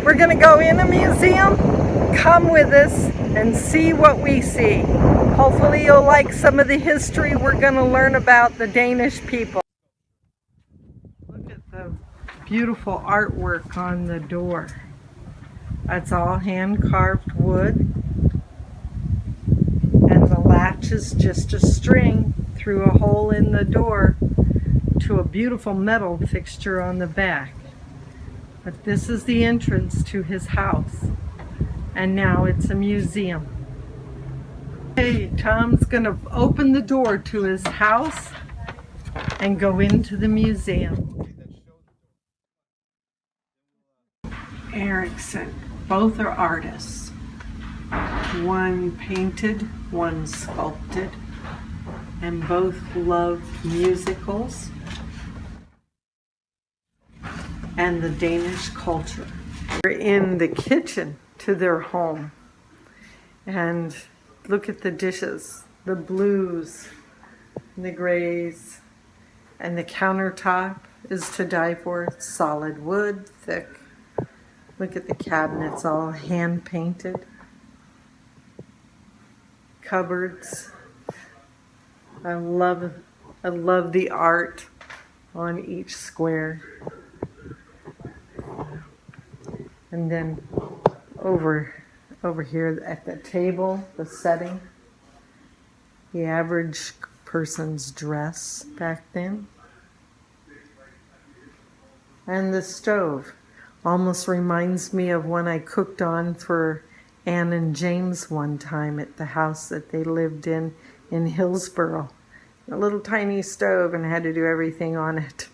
We're going to go in a museum. Come with us and see what we see. Hopefully you'll like some of the history we're going to learn about the Danish people. Look at the beautiful artwork on the door. That's all hand-carved wood. And the latch is just a string through a hole in the door to a beautiful metal fixture on the back. But this is the entrance to his house. And now it's a museum. Hey, Tom's gonna open the door to his house and go into the museum. Erichsen, both are artists. One painted, one sculpted, and both love musicals and the Danish culture. We're in the kitchen to their home, and look at the dishes, the blues, the grays, and the countertop is to die for. It's solid wood, thick. Look at the cabinets, all hand painted. Cupboards. I love the art on each square. And then over here at the table, the setting, the average person's dress back then. And the stove almost reminds me of one I cooked on for Anne and James one time at the house that they lived in Hillsborough. A little tiny stove, and I had to do everything on it.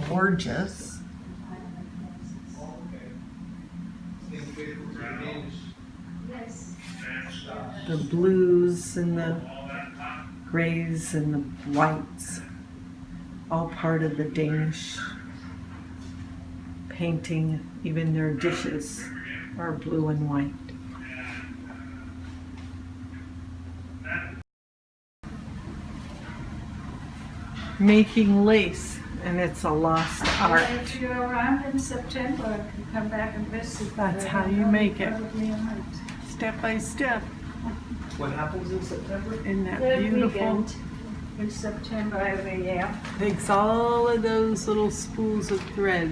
Gorgeous. The blues and the grays and the whites, all part of the Danish painting. Even their dishes are blue and white. Making lace, and it's a lost art. If you're around in September, I can come back and visit. That's how you make it. Step by step. What happens in September? In that Third beautiful weekend in September every year. Takes all of those little spools of thread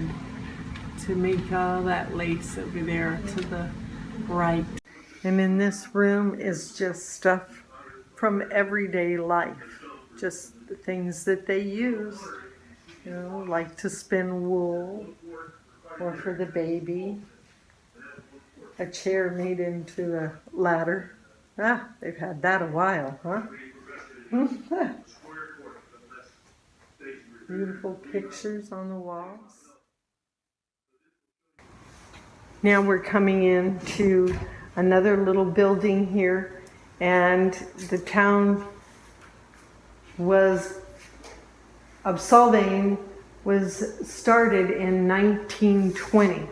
to make all that lace over there to the right. And in this room is just stuff from everyday life. Just the things that they use, you know, like to spin wool or for the baby. A chair made into a ladder. Ah, they've had that a while, huh? Beautiful pictures on the walls. Now we're coming into another little building here, and the town of Solvang was started in 1920,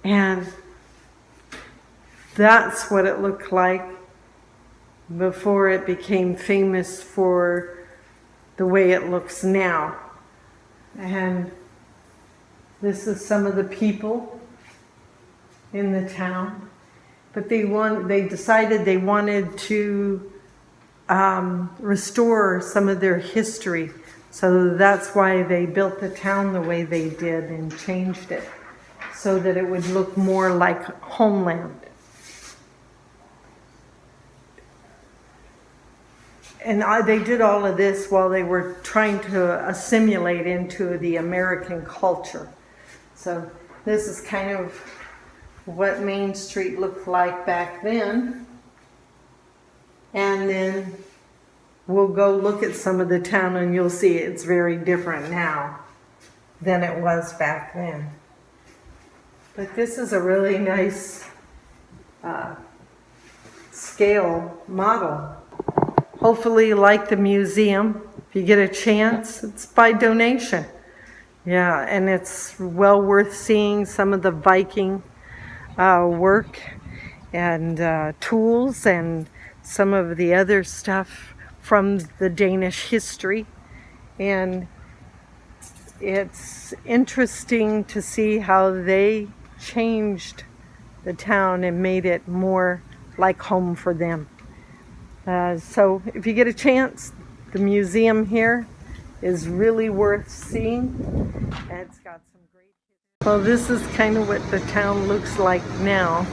and that's what it looked like before it became famous for the way it looks now. And this is some of the people in the town, but they decided they wanted to restore some of their history. So that's why they built the town the way they did and changed it so that it would look more like homeland. And they did all of this while they were trying to assimilate into the American culture. So this is kind of what Main Street looked like back then. And then we'll go look at some of the town and you'll see it's very different now than it was back then. But this is a really nice scale model. Hopefully you like the museum. If you get a chance, it's by donation. Yeah, and it's well worth seeing some of the Viking work and tools and some of the other stuff from the Danish history. And it's interesting to see how they changed the town and made it more like home for them. So if you get a chance, the museum here is really worth seeing. And it's got some great... Well, this is kind of what the town looks like now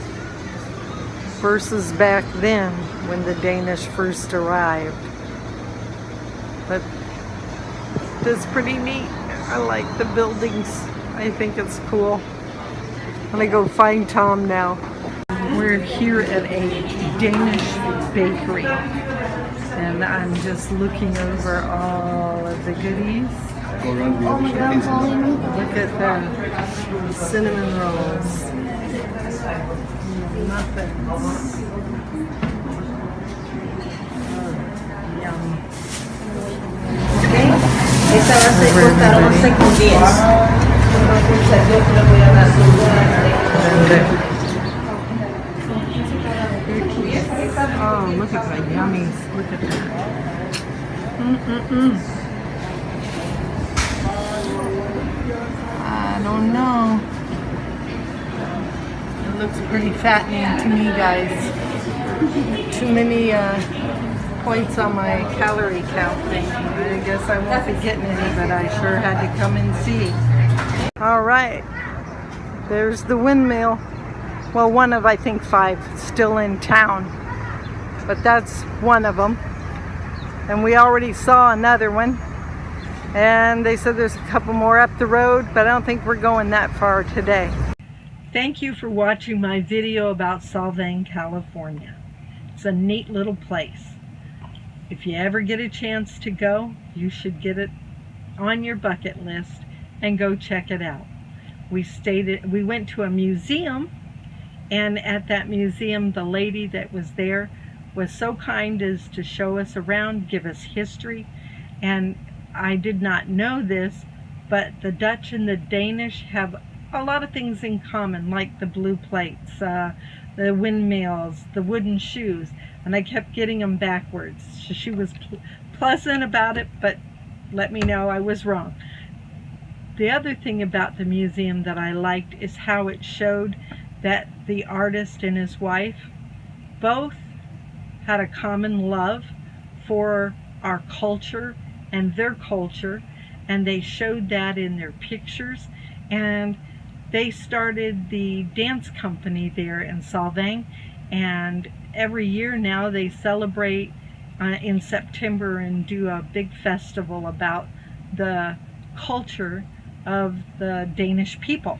versus back then when the Danish first arrived. But it's pretty neat. I like the buildings. I think it's cool. I'm gonna go find Tom now. We're here at a Danish bakery, and I'm just looking over all of the goodies. Look at the cinnamon rolls, muffins. Oh, yum. Esta va a ser costar 11,10. Entonces yo te lo voy a dar Oh, look at the yummies. Look at that. I don't know. It looks pretty fattening to me, guys. Too many points on my calorie count thing. I guess I won't be getting any, but I sure had to come and see. All right. There's the windmill. Well, one of, I think, 5 still in town. But that's one of them. And we already saw another one. And they said there's a couple more up the road, but I don't think we're going that far today. Thank you for watching my video about Solvang, California. It's a neat little place. If you ever get a chance to go, you should get it on your bucket list and go check it out. We went to a museum, and at that museum, the lady that was there was so kind as to show us around, give us history. And I did not know this, but the Dutch and the Danish have a lot of things in common, like the blue plates, the windmills, the wooden shoes, and I kept getting them backwards. She was pleasant about it, but let me know I was wrong. The other thing about the museum that I liked is how it showed that the artist and his wife both had a common love for our culture and their culture, and they showed that in their pictures. And they started the dance company there in Solvang, and every year now they celebrate in September and do a big festival about the culture of the Danish people.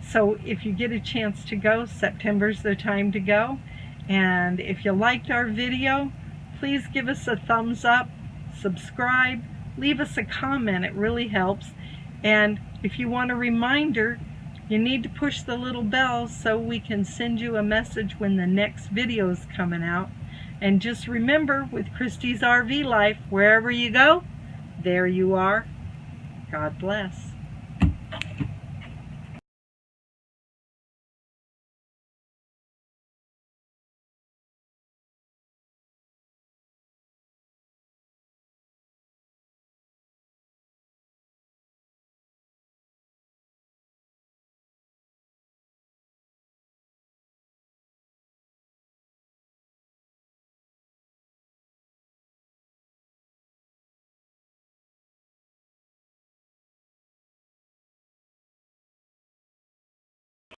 So if you get a chance to go, September's the time to go. And if you liked our video, please give us a thumbs up, subscribe, leave us a comment. It really helps. And if you want a reminder, you need to push the little bell so we can send you a message when the next video is coming out. And just remember, with Christy's RV life, wherever you go, there you are. God bless.